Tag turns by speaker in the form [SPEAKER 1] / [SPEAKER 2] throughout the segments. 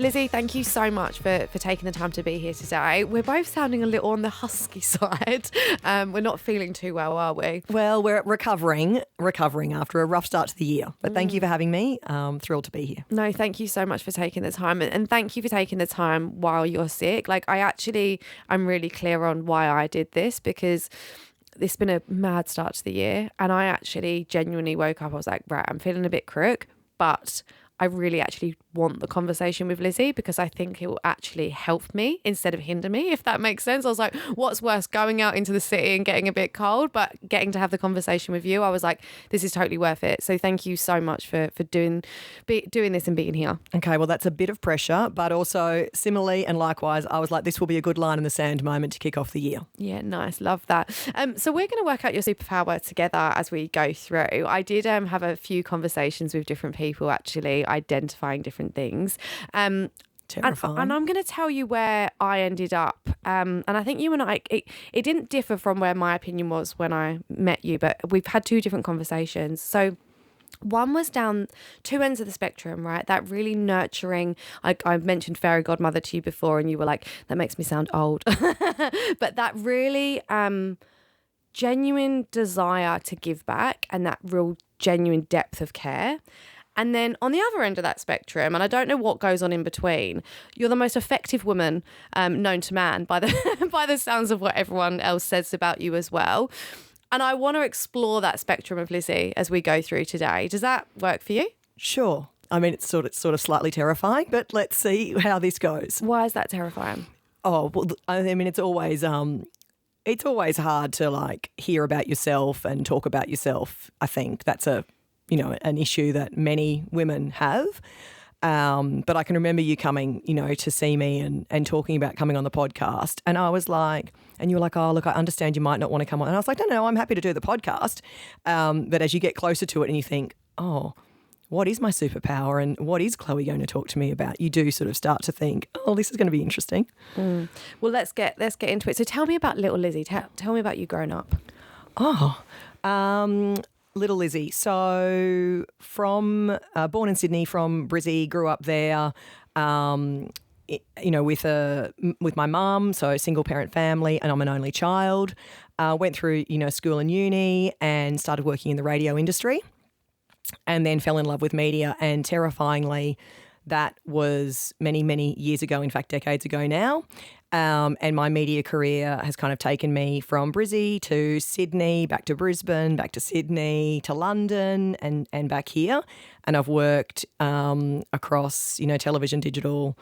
[SPEAKER 1] Lizzie, thank you so much for taking the time to be here today. We're both sounding a little on the husky side. We're not feeling too well, are we?
[SPEAKER 2] Well, we're recovering after a rough start to the year. But thank you for having me. Thrilled to be here.
[SPEAKER 1] No, thank you so much for taking the time. And thank you for taking the time while you're sick. Like, I'm really clear on why I did this, because it's been a mad start to the year. And I actually genuinely woke up. I was like, right, I'm feeling a bit crook, but I really actually want the conversation with Lizzie, because I think it will actually help me instead of hinder me, if that makes sense. I was like, what's worse, going out into the city and getting a bit cold, but getting to have the conversation with you, I was like, this is totally worth it. So thank you so much for doing this and being here.
[SPEAKER 2] Okay, well, that's a bit of pressure, but also similarly and likewise, I was like, this will be a good line in the sand moment to kick off the year.
[SPEAKER 1] Yeah, nice. Love that. So we're going to work out your superpower together as we go through. I did have a few conversations with different people, actually identifying different things.
[SPEAKER 2] Terrifying.
[SPEAKER 1] And I'm going to tell you where I ended up. And I think you and I, it didn't differ from where my opinion was when I met you, but we've had two different conversations. So one was down two ends of the spectrum, right? That really nurturing, I mentioned fairy godmother to you before, and you were like, that makes me sound old. But that really genuine desire to give back, and that real genuine depth of care. And then on the other end of that spectrum, and I don't know what goes on in between, you're the most effective woman known to man by the by the sounds of what everyone else says about you as well. And I want to explore that spectrum of Lizzie as we go through today. Does that work for you?
[SPEAKER 2] Sure. I mean, it's sort of slightly terrifying, but let's see how this goes.
[SPEAKER 1] Why is that terrifying?
[SPEAKER 2] Oh, well, I mean, it's always hard to like hear about yourself and talk about yourself. I think that's an issue that many women have. But I can remember you coming, to see me and talking about coming on the podcast. And I was like, and you were like, oh, look, I understand you might not want to come on. And I was like, no, I'm happy to do the podcast. But as you get closer to it and you think, oh, what is my superpower and what is Chloe going to talk to me about? You do sort of start to think, oh, this is going to be interesting.
[SPEAKER 1] Well, let's get into it. So tell me about little Lizzie. Tell me about you growing up.
[SPEAKER 2] Little Lizzie. So born in Sydney, from Brizzy, grew up there, with my mum, so single parent family, and I'm an only child. Went through, school and uni and started working in the radio industry, and then fell in love with media. And terrifyingly, that was many, many years ago, in fact, decades ago now. And my media career has kind of taken me from Brizzy to Sydney, back to Brisbane, back to Sydney, to London, and back here. And I've worked across, television, digital,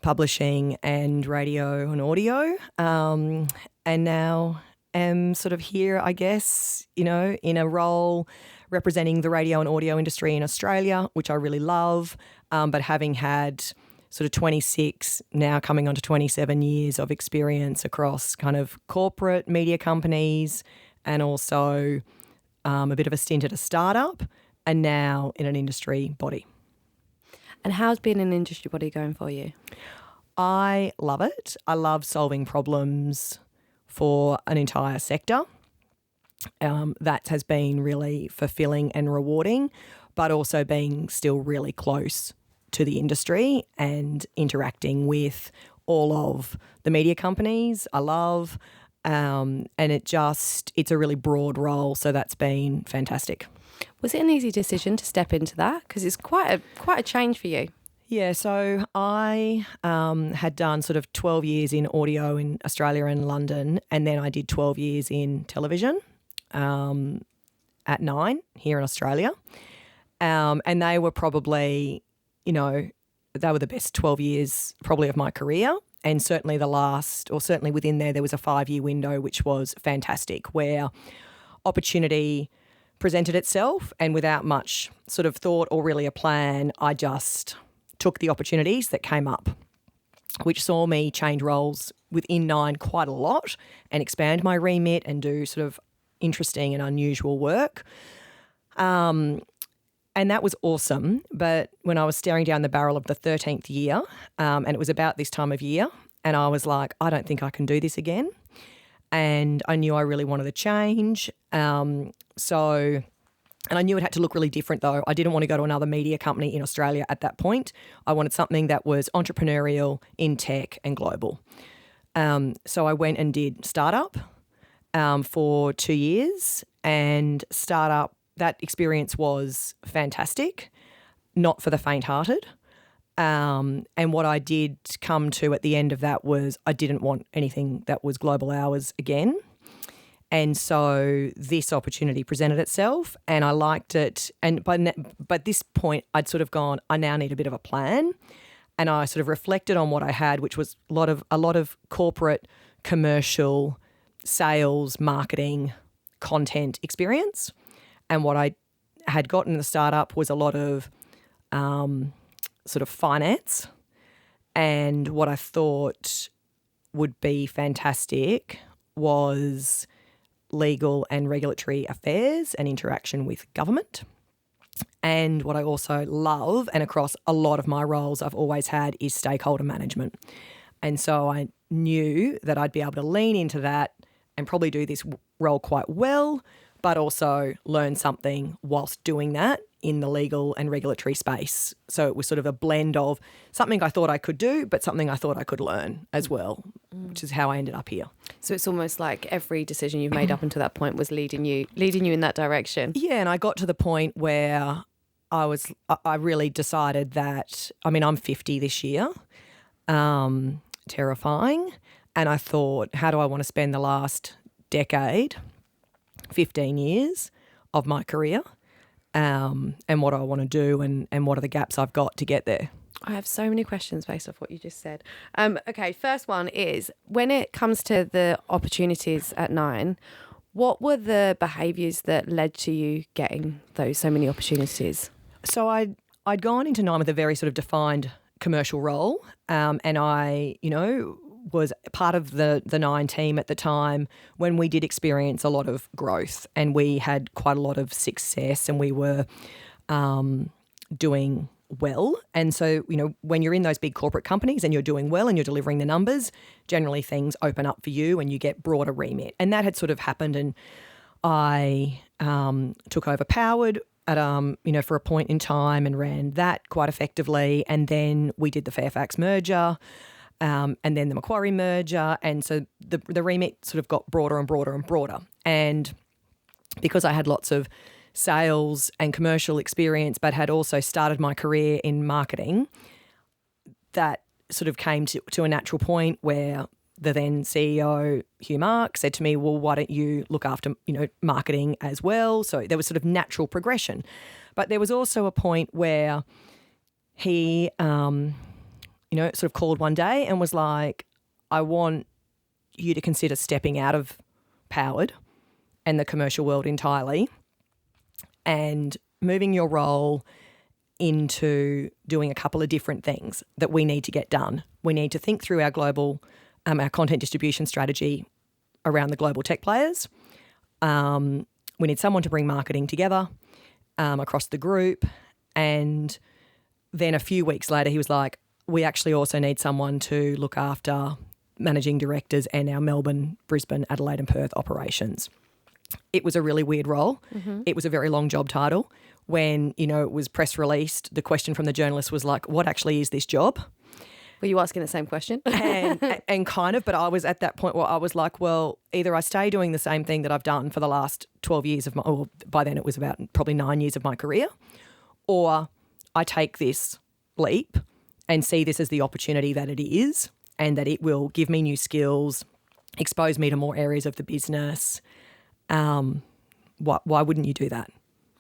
[SPEAKER 2] publishing, and radio and audio. And now am sort of here, I guess, in a role representing the radio and audio industry in Australia, which I really love, but having had sort of 26, now coming on to 27 years of experience across kind of corporate media companies, and also a bit of a stint at a startup, and now in an industry body.
[SPEAKER 1] And how's being an industry body going for you?
[SPEAKER 2] I love it. I love solving problems for an entire sector. That has been really fulfilling and rewarding, but also being still really close to the industry and interacting with all of the media companies I love. And it's a really broad role, so that's been fantastic.
[SPEAKER 1] Was it an easy decision to step into that? Because it's quite a change for you.
[SPEAKER 2] Yeah, so I had done sort of 12 years in audio in Australia and London, and then I did 12 years in television at Nine here in Australia. And they were probably, they were the best 12 years probably of my career. And certainly certainly within there was a 5-year window, which was fantastic, where opportunity presented itself, and without much sort of thought or really a plan, I just took the opportunities that came up, which saw me change roles within Nine quite a lot and expand my remit and do sort of interesting and unusual work. And that was awesome. But when I was staring down the barrel of the 13th year, and it was about this time of year, and I was like, I don't think I can do this again. And I knew I really wanted to change. So And I knew it had to look really different though. I didn't want to go to another media company in Australia at that point. I wanted something that was entrepreneurial, in tech and global. So I went and did startup for 2 years, and startup, that experience was fantastic, not for the faint-hearted. And what I did come to at the end of that was I didn't want anything that was global hours again. And so this opportunity presented itself and I liked it. And by this point, I'd sort of gone, I now need a bit of a plan. And I sort of reflected on what I had, which was a lot of corporate, commercial, sales, marketing, content experience. And what I had gotten in the startup was a lot of sort of finance. And what I thought would be fantastic was legal and regulatory affairs and interaction with government. And what I also love, and across a lot of my roles I've always had, is stakeholder management. And so I knew that I'd be able to lean into that and probably do this role quite well, but also learn something whilst doing that in the legal and regulatory space. So it was sort of a blend of something I thought I could do, but something I thought I could learn as well, which is how I ended up here.
[SPEAKER 1] So it's almost like every decision you've made up until that point was leading you in that direction.
[SPEAKER 2] Yeah, and I got to the point where I really decided that, I mean, I'm 50 this year, terrifying. And I thought, how do I want to spend the last decade, 15 years of my career? And what do I want to do and what are the gaps I've got to get there?
[SPEAKER 1] I have so many questions based off what you just said. Okay, first one is, when it comes to the opportunities at Nine, what were the behaviours that led to you getting so many opportunities?
[SPEAKER 2] So I'd gone into Nine with a very sort of defined commercial role, and I, was part of the Nine team at the time when we did experience a lot of growth and we had quite a lot of success and we were doing well. And so, when you're in those big corporate companies and you're doing well and you're delivering the numbers, generally things open up for you and you get broader remit. And that had sort of happened, and I took over Powered at for a point in time and ran that quite effectively. And then we did the Fairfax merger. And then the Macquarie merger. And so the remit sort of got broader and broader and broader. And because I had lots of sales and commercial experience, but had also started my career in marketing, that sort of came to a natural point where the then CEO, Hugh Mark, said to me, well, why don't you look after, marketing as well? So there was sort of natural progression. But there was also a point where he sort of called one day and was like, I want you to consider stepping out of Powered and the commercial world entirely and moving your role into doing a couple of different things that we need to get done. We need to think through our global, our content distribution strategy around the global tech players. We need someone to bring marketing together across the group. And then a few weeks later, he was like, we actually also need someone to look after managing directors and our Melbourne, Brisbane, Adelaide and Perth operations. It was a really weird role. Mm-hmm. It was a very long job title. When, it was press released, the question from the journalist was like, what actually is this job?
[SPEAKER 1] Were you asking the same question?
[SPEAKER 2] and kind of, but I was at that point where I was like, well, either I stay doing the same thing that I've done for the last 12 years of or by then it was about probably 9 years of my career, or I take this leap and see this as the opportunity that it is and that it will give me new skills, expose me to more areas of the business. Why wouldn't you do that?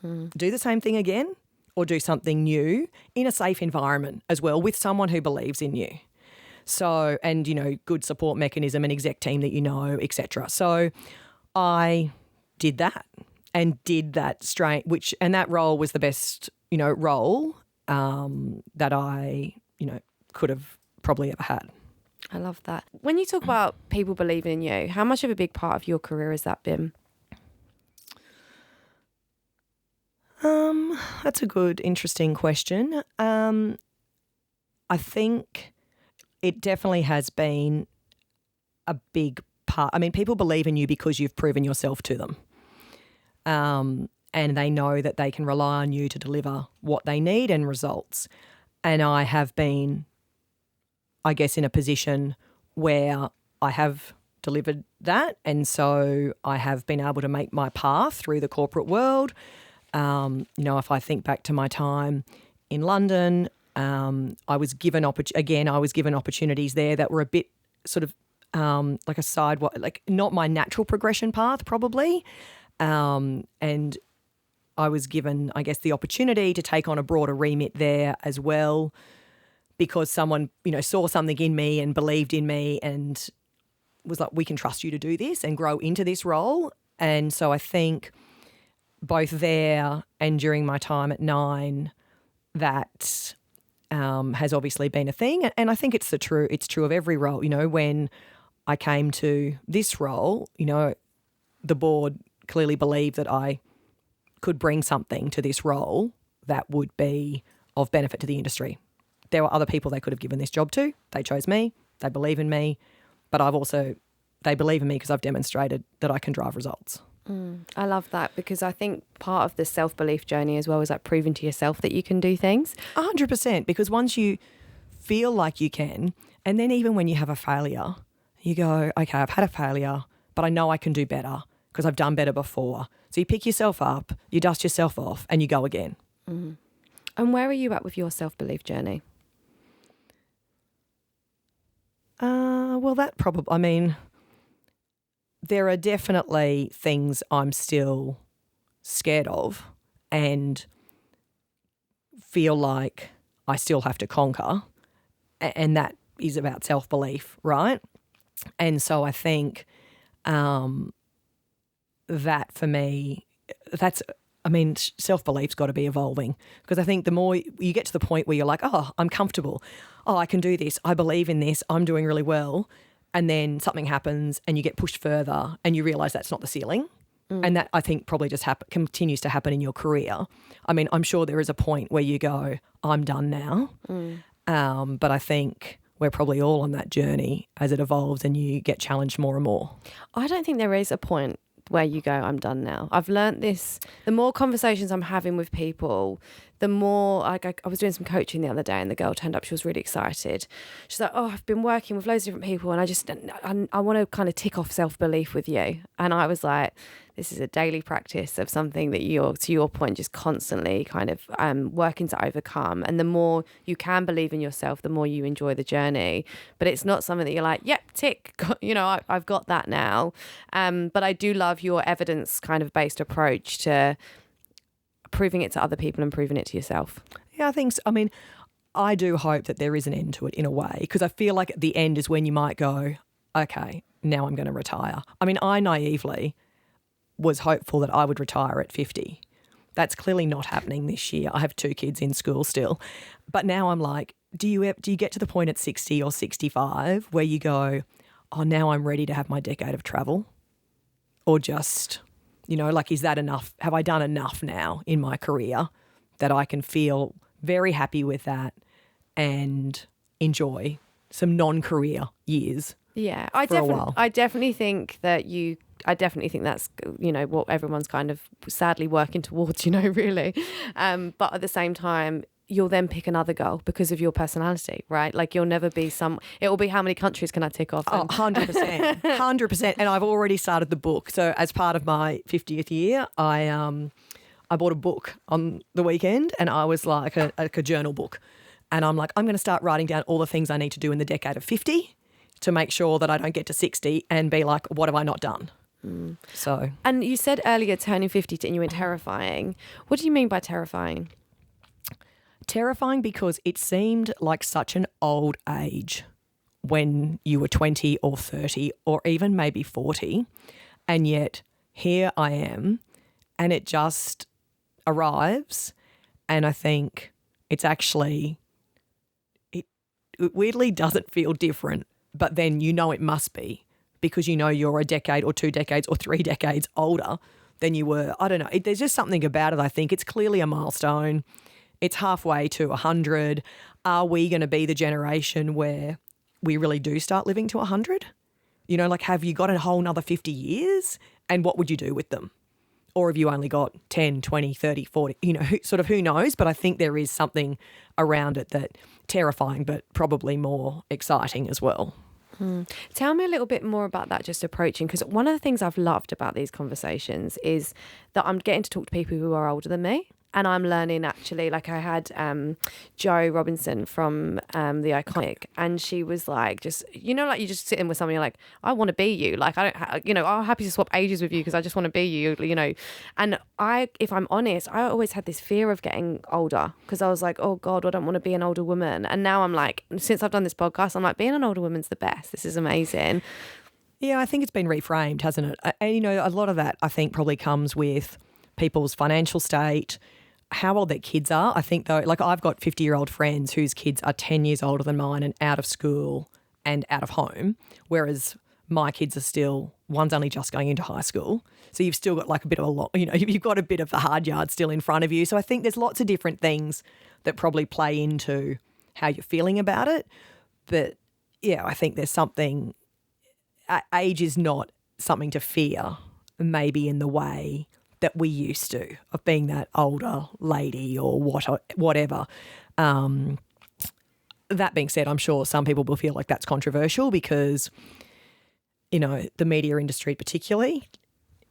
[SPEAKER 2] Do the same thing again or do something new in a safe environment as well with someone who believes in you. So, and, good support mechanism and exec team that et cetera. So I did that and did that straight, and that role was the best, role that I could have probably ever had.
[SPEAKER 1] I love that. When you talk about people believing in you, how much of a big part of your career has that been?
[SPEAKER 2] That's a good, interesting question. I think it definitely has been a big part. I mean, people believe in you because you've proven yourself to them. and they know that they can rely on you to deliver what they need and results. And I have been, I guess, in a position where I have delivered that. And so I have been able to make my path through the corporate world. If I think back to my time in London, I was given opportunities there that were a bit sort of like a like not my natural progression path probably. And I was given, I guess, the opportunity to take on a broader remit there as well, because someone, saw something in me and believed in me and was like, we can trust you to do this and grow into this role. And so I think both there and during my time at Nine, that has obviously been a thing. And I think it's true of every role. When I came to this role, the board clearly believed that I could bring something to this role that would be of benefit to the industry. There were other people they could have given this job to. They chose me. They believe in me. But they believe in me because I've demonstrated that I can drive results.
[SPEAKER 1] I love that, because I think part of the self-belief journey as well is like proving to yourself that you can do things.
[SPEAKER 2] 100%, because once you feel like you can, and then even when you have a failure, you go, okay, I've had a failure, but I know I can do better because I've done better before. So you pick yourself up, you dust yourself off, and you go again.
[SPEAKER 1] And where are you at with your self-belief journey?
[SPEAKER 2] There are definitely things I'm still scared of and feel like I still have to conquer, and that is about self-belief, right? And so I think that for me, self-belief's got to be evolving, because I think the more you get to the point where you're like, oh, I'm comfortable, oh, I can do this, I believe in this, I'm doing really well, and then something happens and you get pushed further and you realise that's not the ceiling. And that, I think, probably just continues to happen in your career. I mean, I'm sure there is a point where you go, I'm done now. But I think we're probably all on that journey as it evolves and you get challenged more and more.
[SPEAKER 1] I don't think there is a point where you go, I'm done now. I've learnt this. The more conversations I'm having with people, the more, like, I was doing some coaching the other day and the girl turned up, she was really excited. She's like, oh, I've been working with loads of different people and I want to kind of tick off self-belief with you. And I was like, this is a daily practice of something that you're, to your point, just constantly kind of working to overcome. And the more you can believe in yourself, the more you enjoy the journey. But it's not something that you're like, yep, tick, I've got that now. But I do love your evidence kind of based approach to proving it to other people and proving it to yourself.
[SPEAKER 2] Yeah, I think so. I mean, I do hope that there is an end to it in a way, because I feel like at the end is when you might go, okay, now I'm going to retire. I mean, I naively was hopeful that I would retire at 50. That's clearly not happening this year. I have 2 kids in school still. But now I'm like, do you get to the point at 60 or 65 where you go, oh, now I'm ready to have my decade of travel? Or just, is that enough? Have I done enough now in my career that I can feel very happy with that and enjoy some non-career years?
[SPEAKER 1] Yeah,
[SPEAKER 2] I
[SPEAKER 1] definitely think that's, what everyone's kind of sadly working towards, really. But at the same time, you'll then pick another goal because of your personality, right? Like you'll never be it will be how many countries can I tick off?
[SPEAKER 2] Oh, 100%. 100%. And I've already started the book. So as part of my 50th year, I bought a book on the weekend, and I was like a journal book. And I'm like, I'm going to start writing down all the things I need to do in the decade of 50 to make sure that I don't get to 60 and be like, what have I not done? So. And
[SPEAKER 1] you said earlier turning 50 and you went terrifying. What do you mean by terrifying?
[SPEAKER 2] Terrifying because it seemed like such an old age when you were 20 or 30 or even maybe 40. And yet here I am, and it just arrives. And I think it's actually, it weirdly doesn't feel different, but then it must be, because you're a decade or 2 decades or 3 decades older than you were. I don't know. There's just something about it. I think it's clearly a milestone. It's halfway to 100. Are we going to be the generation where we really do start living to 100? Have you got a whole nother 50 years? And what would you do with them? or have you only got 10, 20, 30, 40, sort of who knows? But I think there is something around it that terrifying, but probably more exciting as well.
[SPEAKER 1] Tell me a little bit more about that, just approaching, because one of the things I've loved about these conversations is that I'm getting to talk to people who are older than me. And I'm learning, actually, like I had Jo Robinson from The Iconic, and she was like, just, like you just sit in with someone, you're like, I want to be you. Like, I'm happy to swap ages with you because I just want to be you, And if I'm honest, I always had this fear of getting older because I was like, oh God, I don't want to be an older woman. And now I'm like, since I've done this podcast, I'm like, being an older woman's the best. This is amazing.
[SPEAKER 2] Yeah, I think it's been reframed, hasn't it? And, a lot of that I think probably comes with people's financial state, how old their kids are. I think though, like I've got 50-year-old friends whose kids are 10 years older than mine and out of school and out of home, whereas my kids are still, one's only just going into high school. So you've still got like a bit of you've got a bit of the hard yard still in front of you. So I think there's lots of different things that probably play into how you're feeling about it. But yeah, I think there's something, age is not something to fear, maybe in the way that we used to, of being that older lady or whatever. That being said, I'm sure some people will feel like that's controversial because, the media industry particularly,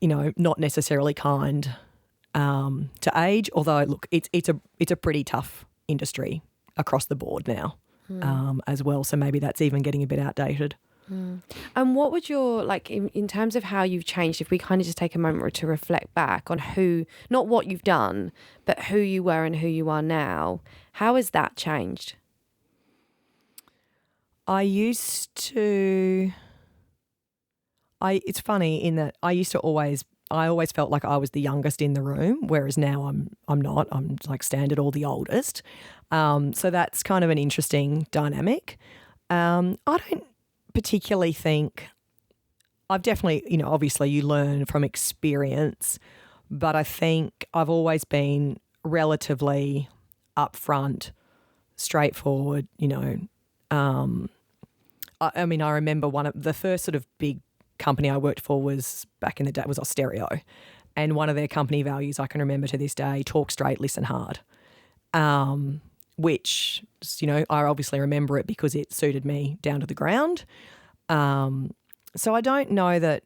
[SPEAKER 2] not necessarily kind to age. Although, look, it's a pretty tough industry across the board now as well. So maybe that's even getting a bit outdated.
[SPEAKER 1] And what would your, like, in terms of how you've changed, if we kind of just take a moment to reflect back on who, not what you've done, but who you were and who you are now, how has that changed?
[SPEAKER 2] It's funny in that I always felt like I was the youngest in the room, whereas now I'm not. I'm like standard all the oldest. So that's kind of an interesting dynamic. I don't particularly think, I've definitely, obviously you learn from experience, but I think I've always been relatively upfront, straightforward, I remember one of the first sort of big company I worked for was back in the day was Austereo, and one of their company values I can remember to this day, talk straight, listen hard, which, I obviously remember it because it suited me down to the ground. So I don't know that,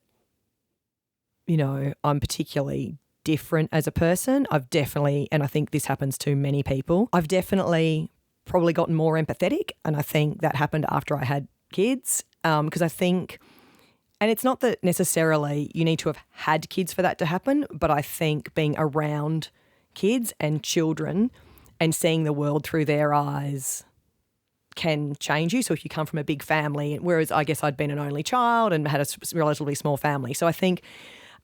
[SPEAKER 2] I'm particularly different as a person. I've definitely, and I think this happens to many people, I've definitely probably gotten more empathetic, and I think that happened after I had kids, because I think, and it's not that necessarily you need to have had kids for that to happen, but I think being around kids and children and seeing the world through their eyes can change you. So if you come from a big family, whereas I guess I'd been an only child and had a relatively small family. So I think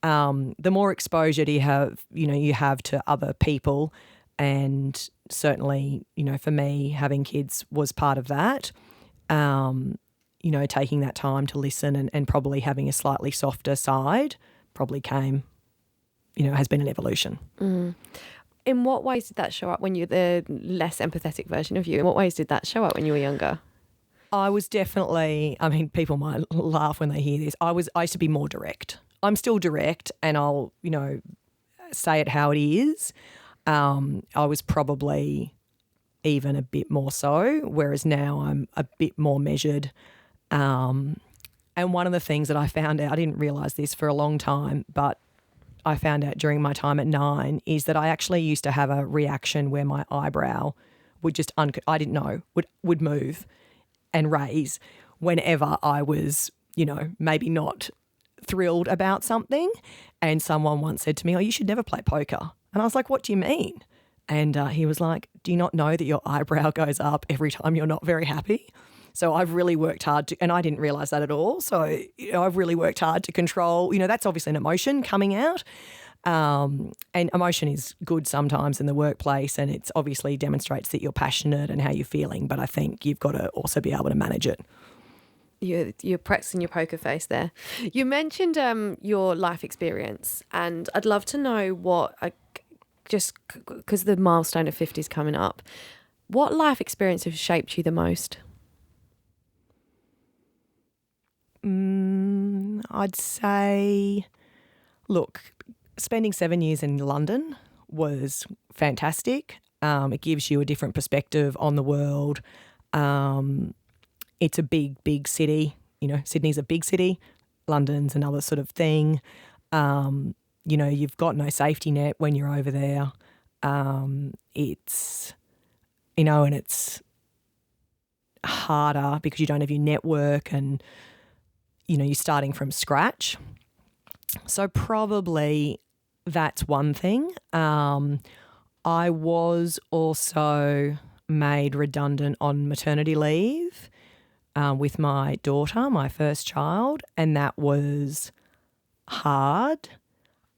[SPEAKER 2] the more exposure you have to other people, and certainly, for me, having kids was part of that, taking that time to listen and probably having a slightly softer side probably came, has been an evolution.
[SPEAKER 1] In what ways did that show up when you're the less empathetic version of you? In what ways did that show up when you were younger?
[SPEAKER 2] I was definitely, people might laugh when they hear this. I used to be more direct. I'm still direct, and I'll, say it how it is. I was probably even a bit more so, whereas now I'm a bit more measured. And one of the things that I found out, I didn't realise this for a long time, but I found out during my time at 9 is that I actually used to have a reaction where my eyebrow would just, I didn't know, would move and raise whenever I was, maybe not thrilled about something. And someone once said to me, oh, you should never play poker. And I was like, what do you mean? And he was like, do you not know that your eyebrow goes up every time you're not very happy? So I've really worked hard to, and I didn't realise that at all. So, I've really worked hard to control, that's obviously an emotion coming out. And emotion is good sometimes in the workplace, and it's obviously demonstrates that you're passionate and how you're feeling. But I think you've got to also be able to manage it.
[SPEAKER 1] You're practicing your poker face there. You mentioned your life experience, and I'd love to know what, just because the milestone of 50 is coming up, what life experience has shaped you the most?
[SPEAKER 2] I'd say, look, spending 7 years in London was fantastic. It gives you a different perspective on the world. It's a big, big city. You know, Sydney's a big city. London's another sort of thing. You know, you've got no safety net when you're over there. It's, you know, and it's harder because you don't have your network and, you know, you're starting from scratch. So probably that's one thing. I was also made redundant on maternity leave with my daughter, my first child, and that was hard,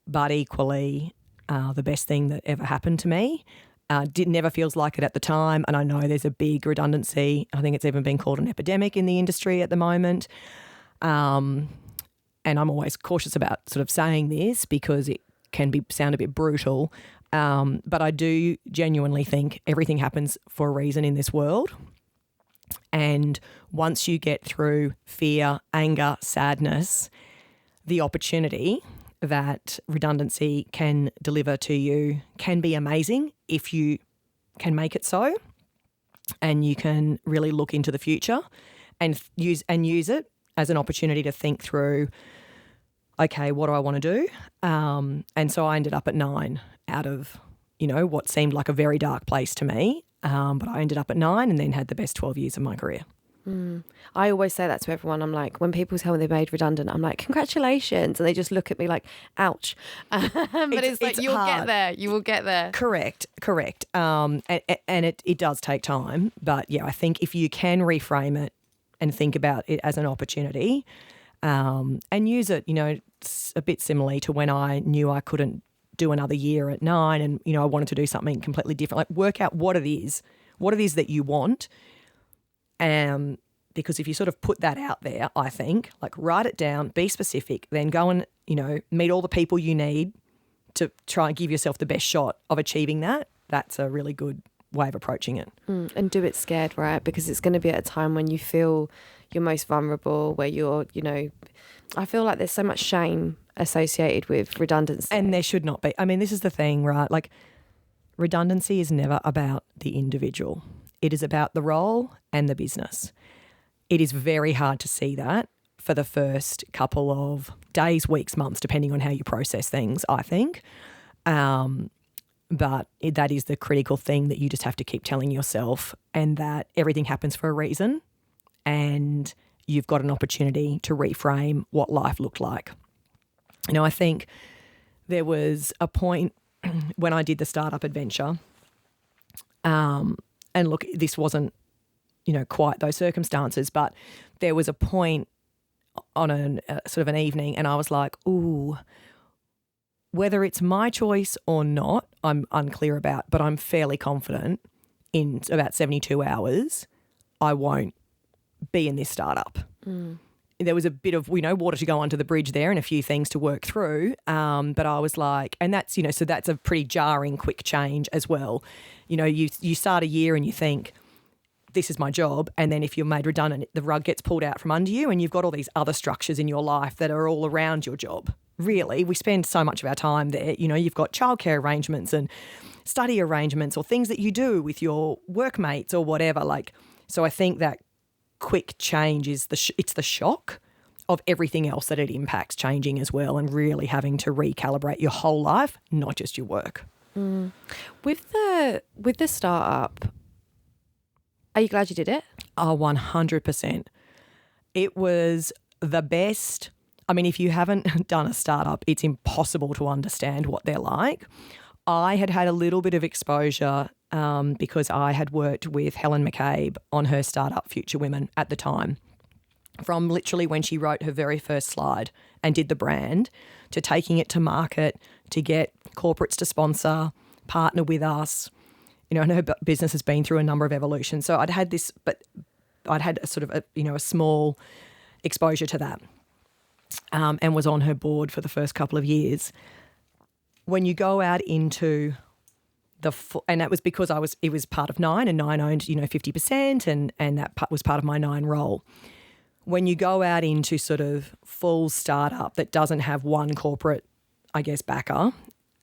[SPEAKER 2] but equally the best thing that ever happened to me. Never feels like it at the time, and I know there's a big redundancy. I think it's even been called an epidemic in the industry at the moment. And I'm always cautious about sort of saying this because it can sound a bit brutal. But I do genuinely think everything happens for a reason in this world. And once you get through fear, anger, sadness, the opportunity that redundancy can deliver to you can be amazing if you can make it so, and you can really look into the future and use it as an opportunity to think through, okay, what do I want to do? And so I ended up at 9 out of, you know, what seemed like a very dark place to me. But I ended up at 9 and then had the best 12 years of my career.
[SPEAKER 1] I always say that to everyone. I'm like, when people tell me they're made redundant, I'm like, congratulations. And they just look at me like, ouch. But it's like, you'll
[SPEAKER 2] hard.
[SPEAKER 1] get there. You will get there.
[SPEAKER 2] Correct. And it does take time. But yeah, I think if you can reframe it and think about it as an opportunity and use it, you know, it's a bit similarly to when I knew I couldn't do another year at 9 and, you know, I wanted to do something completely different. Like work out what it is that you want. Because if you sort of put that out there, I think, like write it down, be specific, then go and, you know, meet all the people you need to try and give yourself the best shot of achieving that. That's a really good way of approaching it.
[SPEAKER 1] And do it scared, right? Because it's going to be at a time when you feel you're most vulnerable, where you're, you know, I feel like there's so much shame associated with redundancy.
[SPEAKER 2] And there should not be. I mean, this is the thing, right? Like redundancy is never about the individual. It is about the role and the business. It is very hard to see that for the first couple of days, weeks, months, depending on how you process things, I think. But that is the critical thing that you just have to keep telling yourself, and that everything happens for a reason and you've got an opportunity to reframe what life looked like. You know, I think there was a point when I did the startup adventure, and look, this wasn't, you know, quite those circumstances, but there was a point on sort of an evening and I was like, ooh, whether it's my choice or not, I'm unclear about, but I'm fairly confident in about 72 hours, I won't be in this startup. There was a bit of, you know, water to go under the bridge there and a few things to work through. But I was like, and that's, you know, so that's a pretty jarring quick change as well. You know, you start a year and you think, this is my job. And then if you're made redundant, the rug gets pulled out from under you and you've got all these other structures in your life that are all around your job. Really, we spend so much of our time there. You know, you've got childcare arrangements and study arrangements or things that you do with your workmates or whatever. Like, so I think that quick change is it's the shock of everything else that it impacts changing as well, and really having to recalibrate your whole life, not just your work.
[SPEAKER 1] With the startup, are you glad you did it?
[SPEAKER 2] Oh, 100%. It was the best. I mean, if you haven't done a startup, it's impossible to understand what they're like. I had a little bit of exposure because I had worked with Helen McCabe on her startup Future Women at the time. From literally when she wrote her very first slide and did the brand, to taking it to market, to get corporates to sponsor, partner with us. You know, and her business has been through a number of evolutions. So I'd had this, but I'd had a sort of a small exposure to that, and was on her board for the first couple of years. When you go out into and that was because it was part of Nine, and Nine owned, 50%, and that was part of my Nine role. When you go out into sort of full startup that doesn't have one corporate I guess, backer,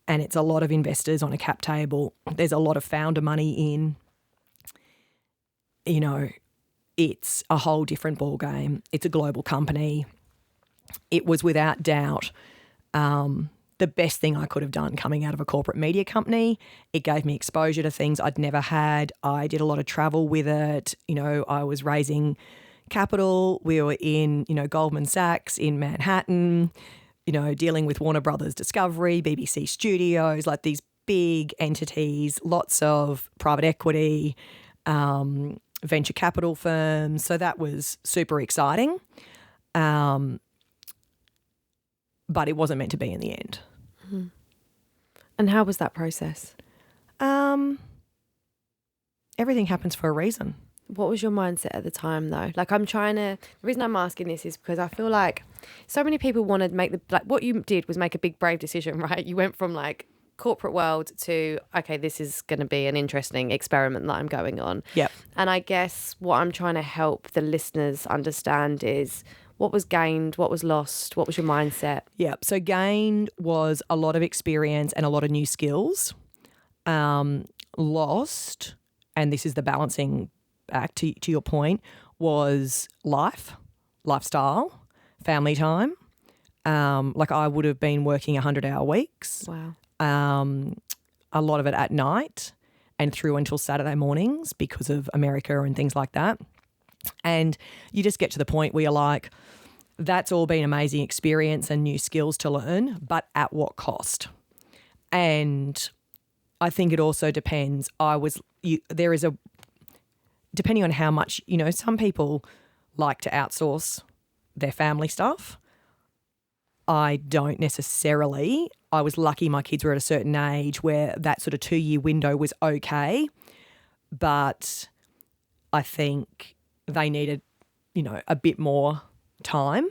[SPEAKER 2] and it's a lot of investors on a cap table. There's a lot of founder money in. It's a whole different ball game. It's a global company. It was without doubt the best thing I could have done coming out of a corporate media company. It gave me exposure to things I'd never had. I did a lot of travel with it. I was raising capital. We were in, Goldman Sachs in Manhattan, dealing with Warner Brothers Discovery, BBC Studios, like these big entities, lots of private equity, venture capital firms. So that was super exciting. But it wasn't meant to be in the end.
[SPEAKER 1] Mm-hmm. And how was that process?
[SPEAKER 2] Everything happens for a reason.
[SPEAKER 1] What was your mindset at the time though? Like the reason I'm asking this is because I feel like so many people want to make what you did was make a big brave decision, right? You went from like corporate world to, okay, this is going to be an interesting experiment that I'm going on.
[SPEAKER 2] Yep.
[SPEAKER 1] And I guess what I'm trying to help the listeners understand is what was gained, what was lost, what was your mindset?
[SPEAKER 2] Yeah. So gained was a lot of experience and a lot of new skills. Lost, and this is the balancing act to your point, was lifestyle, family time. Like I would have been working 100-hour weeks.
[SPEAKER 1] Wow.
[SPEAKER 2] A lot of it at night and through until Saturday mornings because of America and things like that. And you just get to the point where you're like, that's all been amazing experience and new skills to learn, but at what cost? And I think it also depends. Depending on how much, some people like to outsource their family stuff. I don't necessarily. I was lucky my kids were at a certain age where that sort of 2-year window was okay. But I think they needed, a bit more time.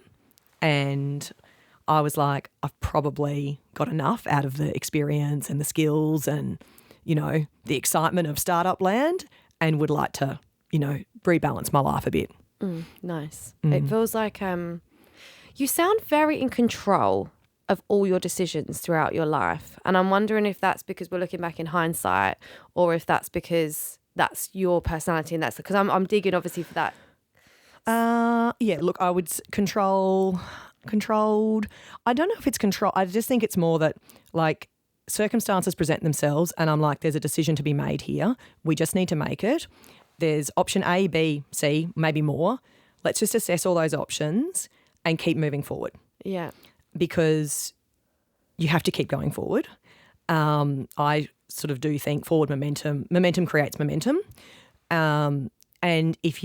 [SPEAKER 2] And I was like, I've probably got enough out of the experience and the skills and, the excitement of startup land and would like to, rebalance my life a bit.
[SPEAKER 1] Nice. It feels like you sound very in control of all your decisions throughout your life. And I'm wondering if that's because we're looking back in hindsight or if that's because that's your personality and that's because I'm digging obviously for that.
[SPEAKER 2] Yeah, look, I would controlled. I don't know if it's control. I just think it's more that like circumstances present themselves and I'm like, there's a decision to be made here. We just need to make it. There's option A, B, C, maybe more. Let's just assess all those options and keep moving forward.
[SPEAKER 1] Yeah.
[SPEAKER 2] Because you have to keep going forward. I sort of do think forward momentum creates momentum. And yes,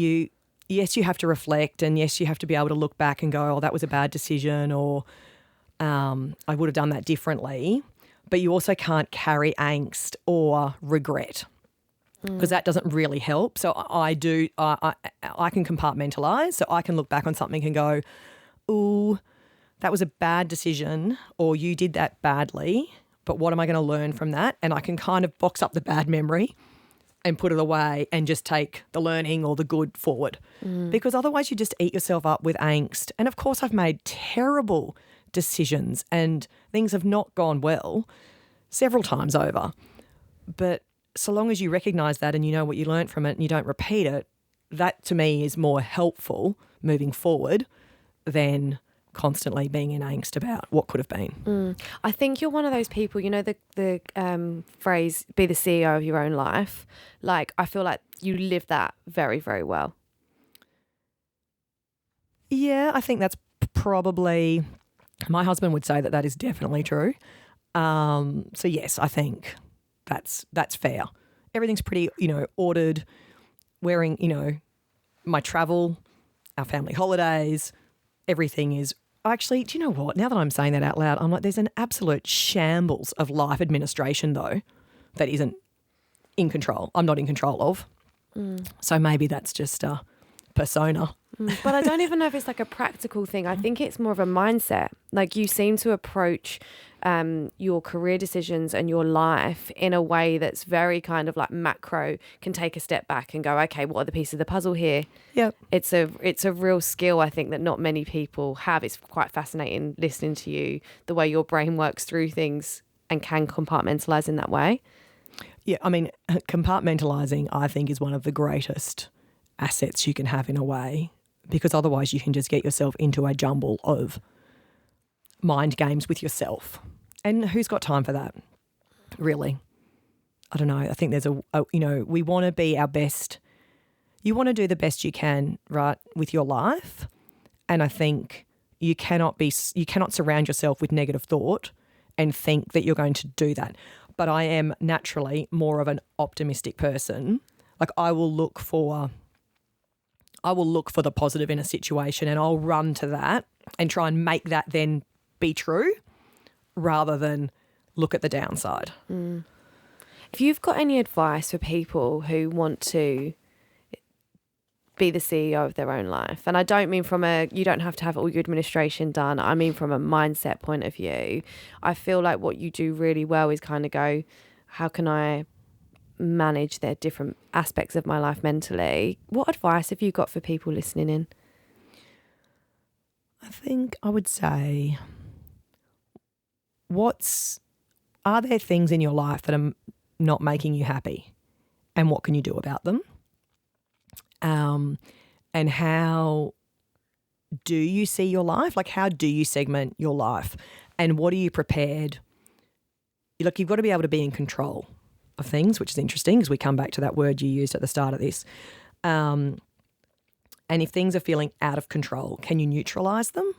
[SPEAKER 2] you have to reflect and yes, you have to be able to look back and go, oh, that was a bad decision or I would have done that differently. But you also can't carry angst or regret because that doesn't really help. So I can compartmentalize. So I can look back on something and go, ooh, that was a bad decision or you did that badly, but what am I going to learn from that? And I can kind of box up the bad memory and put it away and just take the learning or the good forward because otherwise you just eat yourself up with angst. And of course I've made terrible decisions and things have not gone well several times over. But so long as you recognise that and you know what you learnt from it and you don't repeat it, that to me is more helpful moving forward than constantly being in angst about what could have been.
[SPEAKER 1] I think you're one of those people, the phrase, be the CEO of your own life. Like, I feel like you live that very, very well.
[SPEAKER 2] Yeah, I think that's probably, my husband would say that is definitely true. So yes, I think that's fair. Everything's pretty, ordered, wearing, my travel, our family holidays, everything is actually, do you know what? Now that I'm saying that out loud, I'm like, there's an absolute shambles of life administration though that isn't in control. I'm not in control of. So maybe that's just a persona.
[SPEAKER 1] But I don't even know if it's like a practical thing. I think it's more of a mindset. Like you seem to approach your career decisions and your life in a way that's very kind of like macro, can take a step back and go, okay, what are the pieces of the puzzle here?
[SPEAKER 2] Yep.
[SPEAKER 1] It's a real skill, I think, that not many people have. It's quite fascinating listening to you, the way your brain works through things and can compartmentalize in that way.
[SPEAKER 2] Yeah, I mean, compartmentalizing, I think, is one of the greatest assets you can have in a way, because otherwise you can just get yourself into a jumble of mind games with yourself. And who's got time for that, really? I don't know. I think there's we want to be our best. You want to do the best you can, right, with your life. And I think you cannot surround yourself with negative thought and think that you're going to do that. But I am naturally more of an optimistic person. Like I will look for the positive in a situation, and I'll run to that and try and make that then be true rather than look at the downside.
[SPEAKER 1] If you've got any advice for people who want to be the CEO of their own life, and I don't mean you don't have to have all your administration done, I mean from a mindset point of view, I feel like what you do really well is kind of go, how can I manage their different aspects of my life mentally? What advice have you got for people listening in?
[SPEAKER 2] I think I would say, are there things in your life that are not making you happy, and what can you do about them? And how do you see your life? Like, how do you segment your life? And what are you prepared? Look, you've got to be able to be in control of things, which is interesting because we come back to that word you used at the start of this. And if things are feeling out of control, can you neutralize them?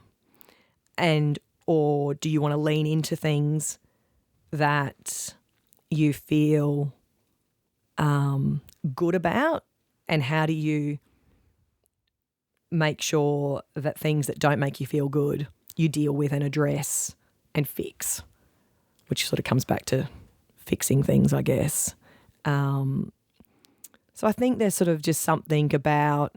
[SPEAKER 2] Or do you want to lean into things that you feel good about? And how do you make sure that things that don't make you feel good, you deal with and address and fix, which sort of comes back to fixing things, I guess. So I think there's sort of just something about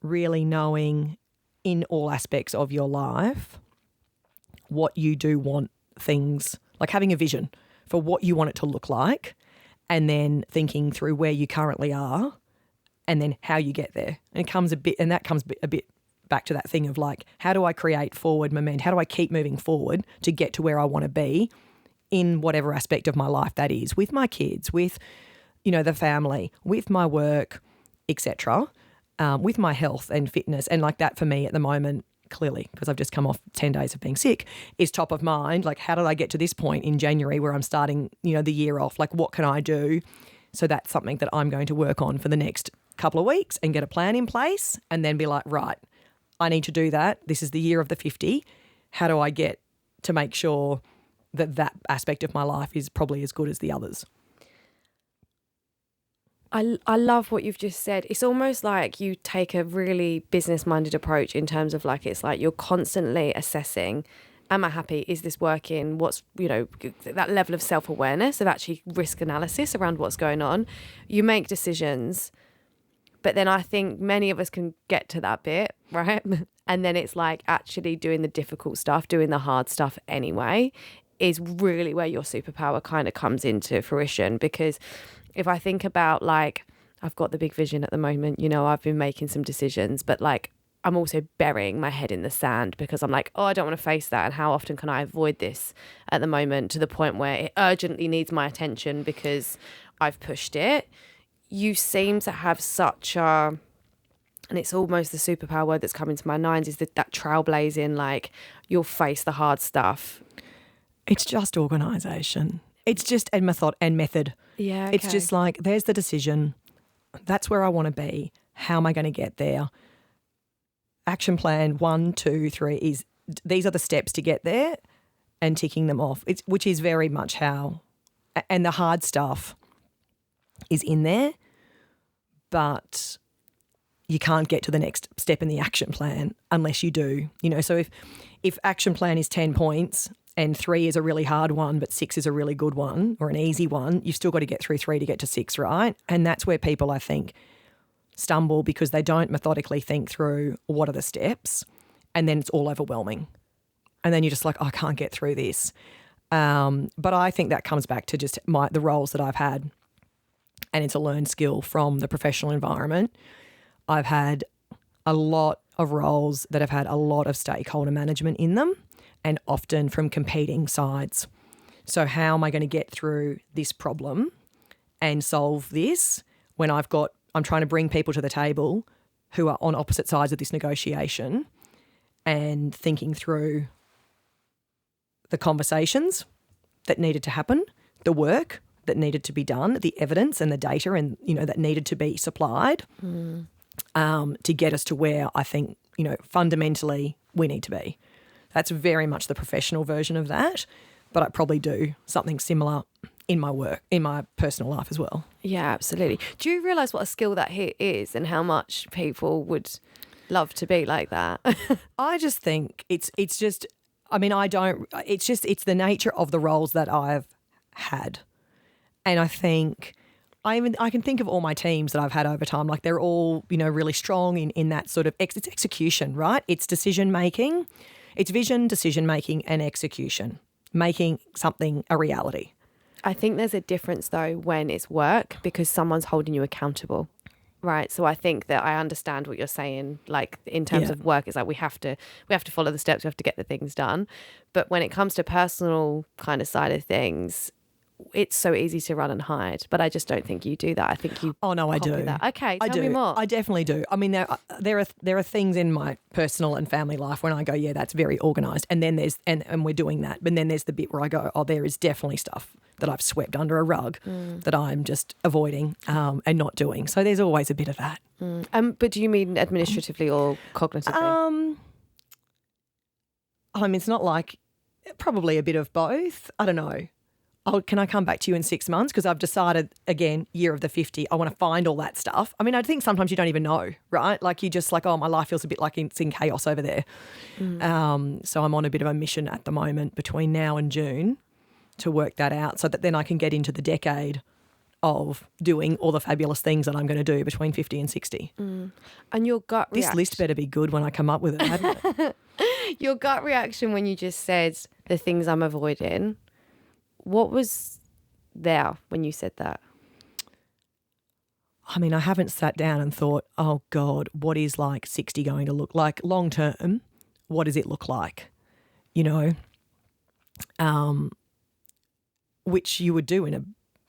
[SPEAKER 2] really knowing in all aspects of your life what you do want things, like having a vision for what you want it to look like, and then thinking through where you currently are and then how you get there. And that comes a bit back to that thing of like, how do I create forward momentum? How do I keep moving forward to get to where I want to be in whatever aspect of my life that is, with my kids, with, the family, with my work, etc., with my health and fitness. And like that for me at the moment, clearly, because I've just come off 10 days of being sick, is top of mind. Like, how did I get to this point in January where I'm starting, the year off? Like, what can I do? So that's something that I'm going to work on for the next couple of weeks and get a plan in place, and then be like, right, I need to do that. This is the year of the 50. How do I get to make sure that aspect of my life is probably as good as the others?
[SPEAKER 1] I love what you've just said. It's almost like you take a really business-minded approach in terms of like, it's like you're constantly assessing, am I happy? Is this working? What's, that level of self-awareness of actually risk analysis around what's going on. You make decisions, but then I think many of us can get to that bit, right? And then it's like actually doing the difficult stuff, doing the hard stuff anyway, is really where your superpower kind of comes into fruition. Because if I think about like, I've got the big vision at the moment, I've been making some decisions, but like I'm also burying my head in the sand because I'm like, oh, I don't want to face that. And how often can I avoid this at the moment, to the point where it urgently needs my attention because I've pushed it. You seem to have such a, and it's almost the superpower word that's coming to my mind, is that trailblazing, like you'll face the hard stuff.
[SPEAKER 2] It's just organisation. It's just a method.
[SPEAKER 1] Yeah, okay.
[SPEAKER 2] It's just like, there's the decision. That's where I want to be. How am I going to get there? Action plan 1, 2, 3 is, these are the steps to get there, and ticking them off. Which is very much how, and the hard stuff is in there, but you can't get to the next step in the action plan unless you do. So if action plan is 10 points and 3 is a really hard one, but 6 is a really good one or an easy one, you've still got to get through 3 to get to 6, right? And that's where people, I think, stumble, because they don't methodically think through what are the steps, and then it's all overwhelming. And then you're just like, oh, I can't get through this. But I think that comes back to just the roles that I've had, and it's a learned skill from the professional environment. I've had a lot of roles that have had a lot of stakeholder management in them, and often from competing sides. So how am I going to get through this problem and solve this when I'm trying to bring people to the table who are on opposite sides of this negotiation, and thinking through the conversations that needed to happen, the work that needed to be done, the evidence and the data and, that needed to be supplied to get us to where I think, fundamentally we need to be. That's very much the professional version of that, but I probably do something similar in my work, in my personal life as well.
[SPEAKER 1] Yeah, absolutely. Do you realise what a skill that is and how much people would love to be like that?
[SPEAKER 2] I just think it's the nature of the roles that I've had. And I think I can think of all my teams that I've had over time, like they're all, really strong in that sort of, it's execution, right? It's decision making, it's vision, decision making and execution, making something a reality.
[SPEAKER 1] I think there's a difference though when it's work because someone's holding you accountable, right? So I think that I understand what you're saying. Like in terms of work, it's like we have to follow the steps, we have to get the things done. But when it comes to personal kind of side of things, it's so easy to run and hide. But I just don't think you do that. I think you.
[SPEAKER 2] Oh no, I do.
[SPEAKER 1] That. Okay, tell me more.
[SPEAKER 2] I definitely do. I mean, there are things in my personal and family life when I go, yeah, that's very organised, and then there's and we're doing that. But then there's the bit where I go, oh, there is definitely stuff that I've swept under a rug that I'm just avoiding and not doing. So there's always a bit of that.
[SPEAKER 1] But do you mean administratively or cognitively?
[SPEAKER 2] It's not like, probably a bit of both. I don't know. Can I come back to you in 6 months? Because I've decided, again, year of the 50, I want to find all that stuff. I mean, I think sometimes you don't even know, right? Like you just like, oh, my life feels a bit like it's in chaos over there. So I'm on a bit of a mission at the moment between now and June to work that out so that then I can get into the decade of doing all the fabulous things that I'm going to do between 50 and 60.
[SPEAKER 1] And your gut reaction.
[SPEAKER 2] This list better be good when I come up with it, hadn't it?
[SPEAKER 1] Your gut reaction when you just said the things I'm avoiding, what was there when you said that?
[SPEAKER 2] I mean, I haven't sat down and thought, oh God, what is like 60 going to look like long term? What does it look like? Which you would do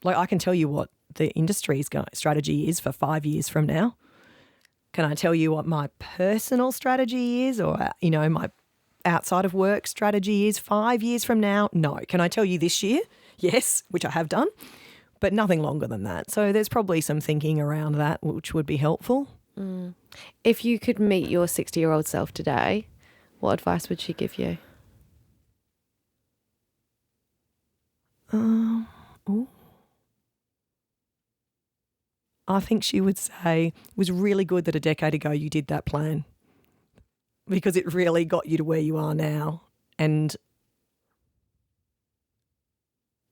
[SPEAKER 2] I can tell you what the industry's strategy is for 5 years from now. Can I tell you what my personal strategy is or, my outside of work strategy is 5 years from now? No. Can I tell you this year? Yes, which I have done, but nothing longer than that. So there's probably some thinking around that which would be helpful.
[SPEAKER 1] If you could meet your 60-year-old self today, what advice would she give you? I
[SPEAKER 2] think she would say, it was really good that a decade ago you did that plan because it really got you to where you are now, and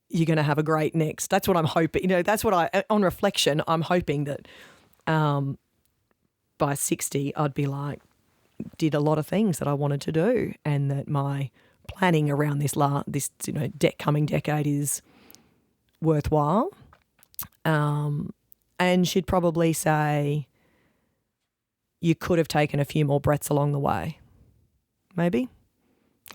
[SPEAKER 2] you're going to have a great next. That's what I'm hoping. That's what on reflection, I'm hoping that by 60 I'd be like, did a lot of things that I wanted to do, and that my planning around this coming decade is worthwhile. And she'd probably say, you could have taken a few more breaths along the way, maybe.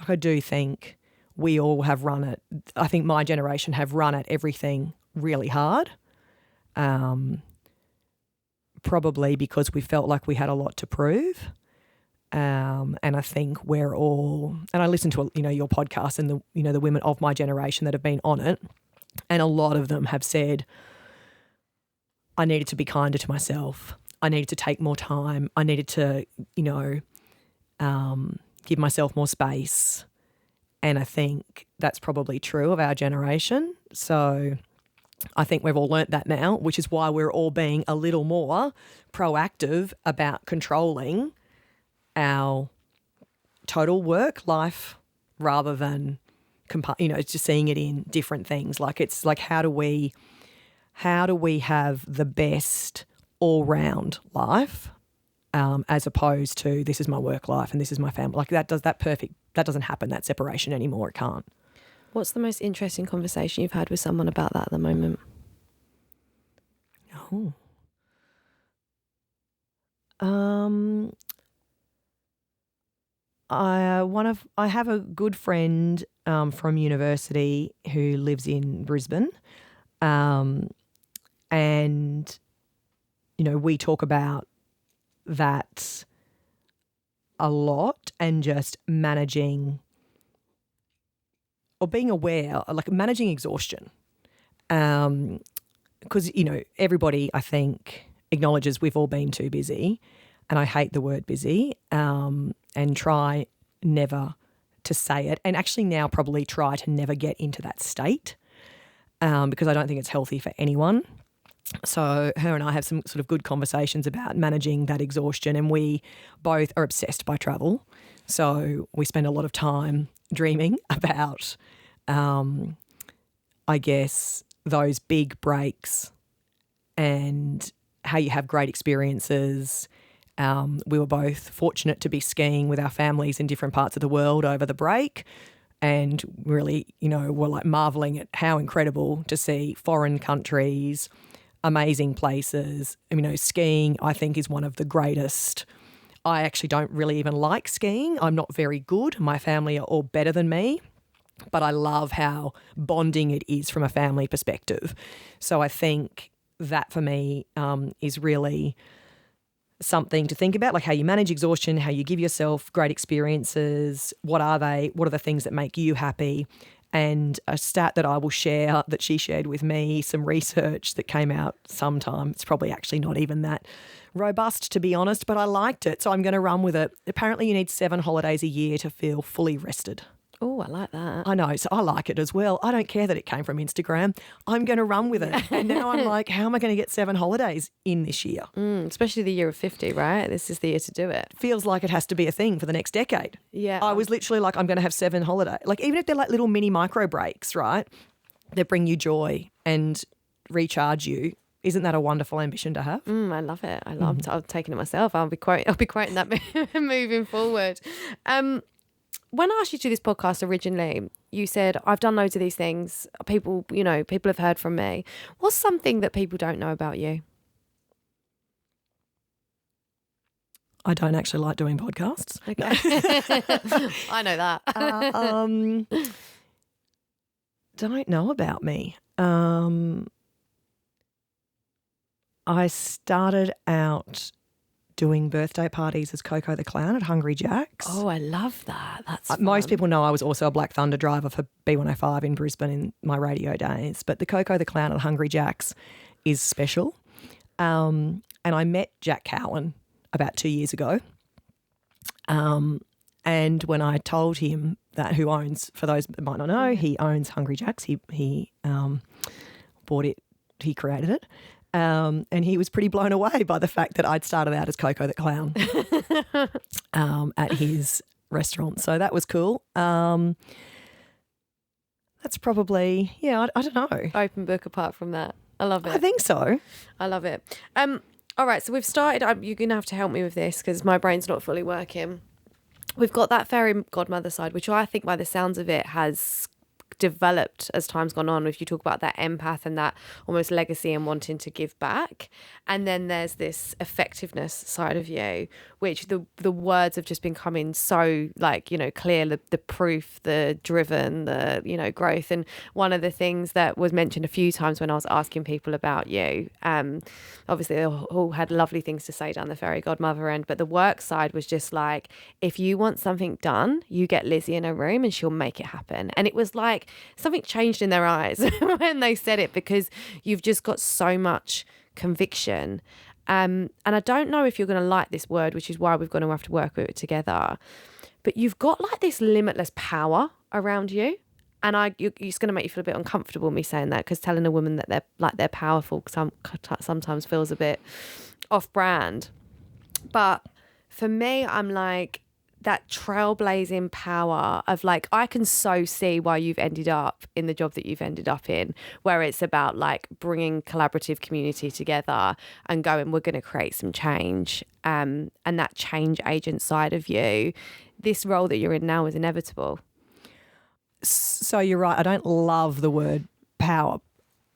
[SPEAKER 2] I do think we all have run it. I think my generation have run at everything really hard, probably because we felt like we had a lot to prove. And I think we're all, and I listen to your podcast and the women of my generation that have been on it, and a lot of them have said, I needed to be kinder to myself. I needed to take more time. I needed to, give myself more space. And I think that's probably true of our generation. So I think we've all learnt that now, which is why we're all being a little more proactive about controlling our total work life rather than, just seeing it in different things. Like it's like, how do we have the best all-round life as opposed to this is my work life and this is my family. Like that doesn't happen, that separation anymore. It can't.
[SPEAKER 1] What's the most interesting conversation you've had with someone about that at the moment?
[SPEAKER 2] Oh. I have a good friend from university who lives in Brisbane, and we talk about that a lot, and just managing or being aware, like managing exhaustion, because everybody, I think, acknowledges we've all been too busy, and I hate the word busy, and try never to say it, and actually now probably try to never get into that state, because I don't think it's healthy for anyone. So her and I have some sort of good conversations about managing that exhaustion, and we both are obsessed by travel. So we spend a lot of time dreaming about, I guess, those big breaks and how you have great experiences. We were both fortunate to be skiing with our families in different parts of the world over the break, and really, were like marveling at how incredible to see foreign countries, amazing places. Skiing, I think, is one of the greatest. I actually don't really even like skiing. I'm not very good. My family are all better than me, but I love how bonding it is from a family perspective. So I think that for me is really something to think about, like how you manage exhaustion, how you give yourself great experiences. What are they? What are the things that make you happy? And a stat that I will share that she shared with me, some research that came out sometime. It's probably actually not even that robust, to be honest, but I liked it, so I'm going to run with it. Apparently you need 7 holidays a year to feel fully rested.
[SPEAKER 1] Oh, I like that.
[SPEAKER 2] I know, so I like it as well. I don't care that it came from Instagram. I'm going to run with it. And now I'm like, how am I going to get 7 holidays in this year?
[SPEAKER 1] Especially the year of 50, right? This is the year to do it.
[SPEAKER 2] Feels like it has to be a thing for the next decade.
[SPEAKER 1] Yeah.
[SPEAKER 2] I was literally like, I'm going to have 7 holidays. Like, even if they're like little mini micro breaks, right, that bring you joy and recharge you. Isn't that a wonderful ambition to have?
[SPEAKER 1] I love it. I'm taking it myself. I'll be quoting that moving forward. When I asked you to do this podcast originally, you said, I've done loads of these things. People have heard from me. What's something that people don't know about you?
[SPEAKER 2] I don't actually like doing podcasts.
[SPEAKER 1] Okay. I know that.
[SPEAKER 2] Don't know about me. I started out doing birthday parties as Coco the Clown at Hungry Jack's.
[SPEAKER 1] Oh, I love that. That's fun.
[SPEAKER 2] Most people know I was also a Black Thunder driver for B105 in Brisbane in my radio days, but the Coco the Clown at Hungry Jack's is special. And I met Jack Cowan about 2 years ago. And when I told him that, who owns, for those that might not know, he owns Hungry Jack's. He bought it, he created it. And he was pretty blown away by the fact that I'd started out as Coco the Clown at his restaurant. So that was cool. That's probably, I don't know.
[SPEAKER 1] Open book apart from that. I love it.
[SPEAKER 2] I think so.
[SPEAKER 1] I love it. All right, so we've started. You're going to have to help me with this because my brain's not fully working. We've got that fairy godmother side, which I think by the sounds of it has developed as time's gone on. If you talk about that empath and that almost legacy and wanting to give back, and then there's this effectiveness side of you, which the words have just been coming so clear, the proof, the driven, the growth. And one of the things that was mentioned a few times when I was asking people about you, obviously they all had lovely things to say down the fairy godmother end, but the work side was just like, if you want something done, you get Lizzie in a room and she'll make it happen. And it was like something changed in their eyes when they said it, because you've just got so much conviction. And I don't know if you're going to like this word, which is why we're going to have to work with it together. But you've got like this limitless power around you. And it's going to make you feel a bit uncomfortable, me saying that, because telling a woman that they're powerful sometimes feels a bit off brand. But for me, I'm like, that trailblazing power of like, I can so see why you've ended up in the job that you've ended up in, where it's about like bringing collaborative community together and going, we're going to create some change. And that change agent side of you, this role that you're in now is inevitable.
[SPEAKER 2] So you're right. I don't love the word power,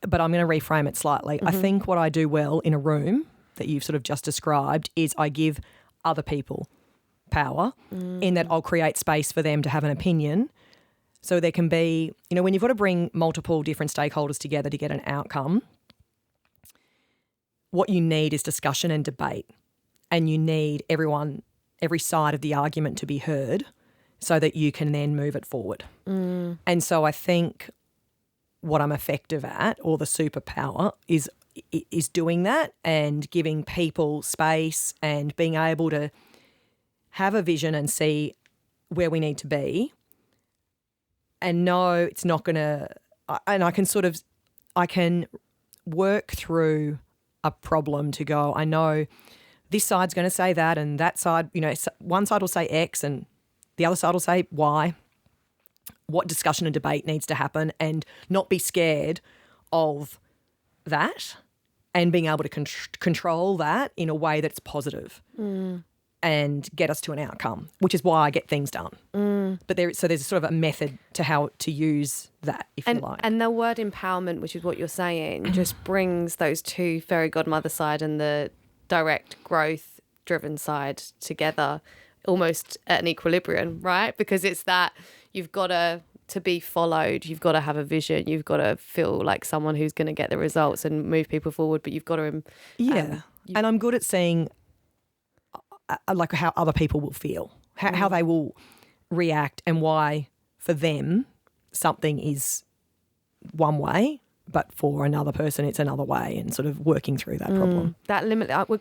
[SPEAKER 2] but I'm going to reframe it slightly. I think what I do well in a room that you've sort of just described is I give other people power in that I'll create space for them to have an opinion. So there can be, when you've got to bring multiple different stakeholders together to get an outcome, what you need is discussion and debate. And you need every side of the argument to be heard so that you can then move it forward. And so I think what I'm effective at, or the superpower, is doing that and giving people space and being able to have a vision and see where we need to be and know it's not going to – and I can work through a problem to go, I know this side's going to say that and that side, one side will say X and the other side will say Y. What discussion and debate needs to happen, and not be scared of that and being able to control that in a way that's positive and get us to an outcome, which is why I get things done. But there's sort of a method to how to use that, if you like.
[SPEAKER 1] And the word empowerment, which is what you're saying, just brings those two, fairy godmother side and the direct growth driven side together almost at an equilibrium, right? Because it's that you've got to be followed, you've got to have a vision, you've got to feel like someone who's going to get the results and move people forward, but you've got to
[SPEAKER 2] and I'm good at seeing like how other people will feel, how they will react, and why for them something is one way but for another person it's another way, and sort of working through that problem.
[SPEAKER 1] That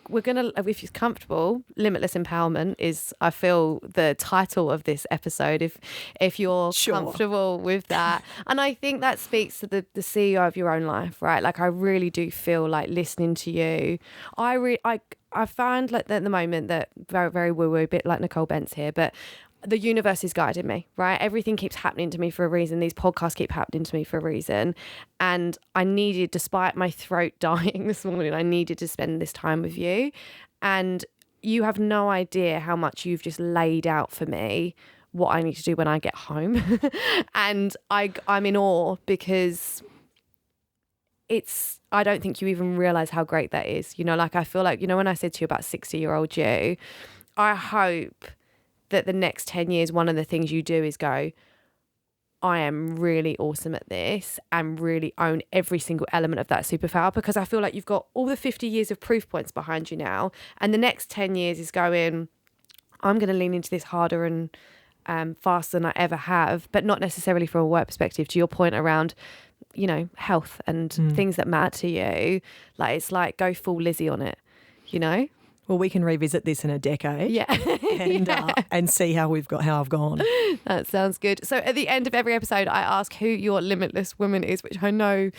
[SPEAKER 1] we're gonna, if you're comfortable, Limitless Empowerment is, I feel, the title of this episode, if you're comfortable with that. And I think that speaks to the CEO of your own life, right? Like, I really do feel like listening to you, I find like at the moment that very, very woo-woo, a bit like Nicole Bentz here, but the universe is guiding me, right? Everything keeps happening to me for a reason. These podcasts keep happening to me for a reason. And I needed, despite my throat dying this morning, I needed to spend this time with you. And you have no idea how much you've just laid out for me what I need to do when I get home. And I'm in awe because I don't think you even realize how great that is. Like, I feel like, when I said to you about 60-year-old you, I hope that the next 10 years, one of the things you do is go, I am really awesome at this, and really own every single element of that superpower, because I feel like you've got all the 50 years of proof points behind you now. And the next 10 years is going, I'm going to lean into this harder and faster than I ever have, but not necessarily from a work perspective. To your point around, health and things that matter to you, like, it's like, go full Lizzie on it,
[SPEAKER 2] Well, we can revisit this in a decade,
[SPEAKER 1] and
[SPEAKER 2] and see how I've gone.
[SPEAKER 1] That sounds good. So at the end of every episode, I ask who your limitless woman is, which I know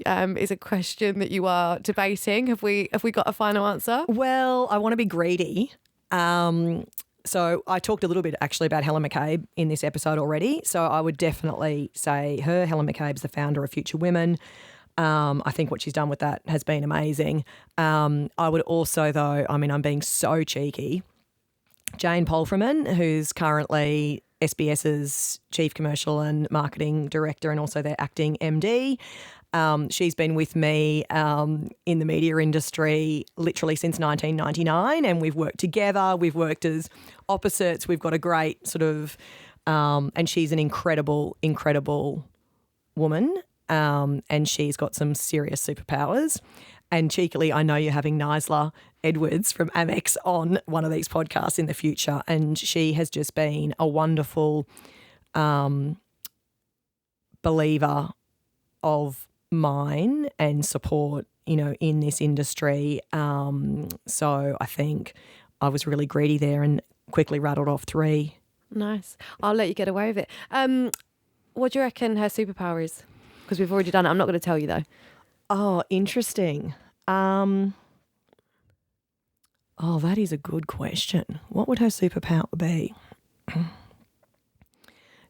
[SPEAKER 1] is a question that you are debating. Have we got a final answer?
[SPEAKER 2] Well, I want to be greedy. So I talked a little bit actually about Helen McCabe in this episode already. So I would definitely say her. Helen McCabe's the founder of Future Women. I think what she's done with that has been amazing. I would also, though, I'm being so cheeky, Jane Polframan, who's currently SBS's Chief Commercial and Marketing Director and also their acting MD. She's been with me in the media industry literally since 1999, and we've worked together. We've worked as opposites. We've got a great sort of and she's an incredible, incredible woman. And she's got some serious superpowers. And cheekily, I know you're having Nisla Edwards from Amex on one of these podcasts in the future, and she has just been a wonderful believer of mine and support, in this industry. So I think I was really greedy there and quickly rattled off 3.
[SPEAKER 1] Nice. I'll let you get away with it. What do you reckon her superpower is? Because we've already done it. I'm not going to tell you, though.
[SPEAKER 2] Oh, interesting. Oh, that is a good question. What would her superpower be?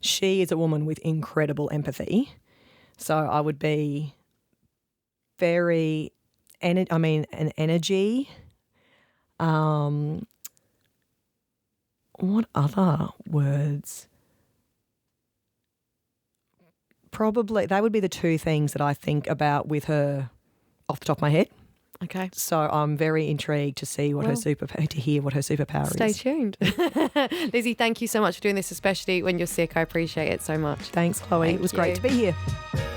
[SPEAKER 2] She is a woman with incredible empathy. So I would be very, an energy. What other words? Probably they would be the two things that I think about with her off the top of my head.
[SPEAKER 1] Okay.
[SPEAKER 2] So I'm very intrigued to see what to hear what her superpower
[SPEAKER 1] Stay
[SPEAKER 2] is.
[SPEAKER 1] tuned. Lizzie, thank you so much for doing this, especially when you're sick. I appreciate it so much.
[SPEAKER 2] Thanks, Chloe.
[SPEAKER 1] Thank
[SPEAKER 2] It was great
[SPEAKER 1] you.
[SPEAKER 2] to be here.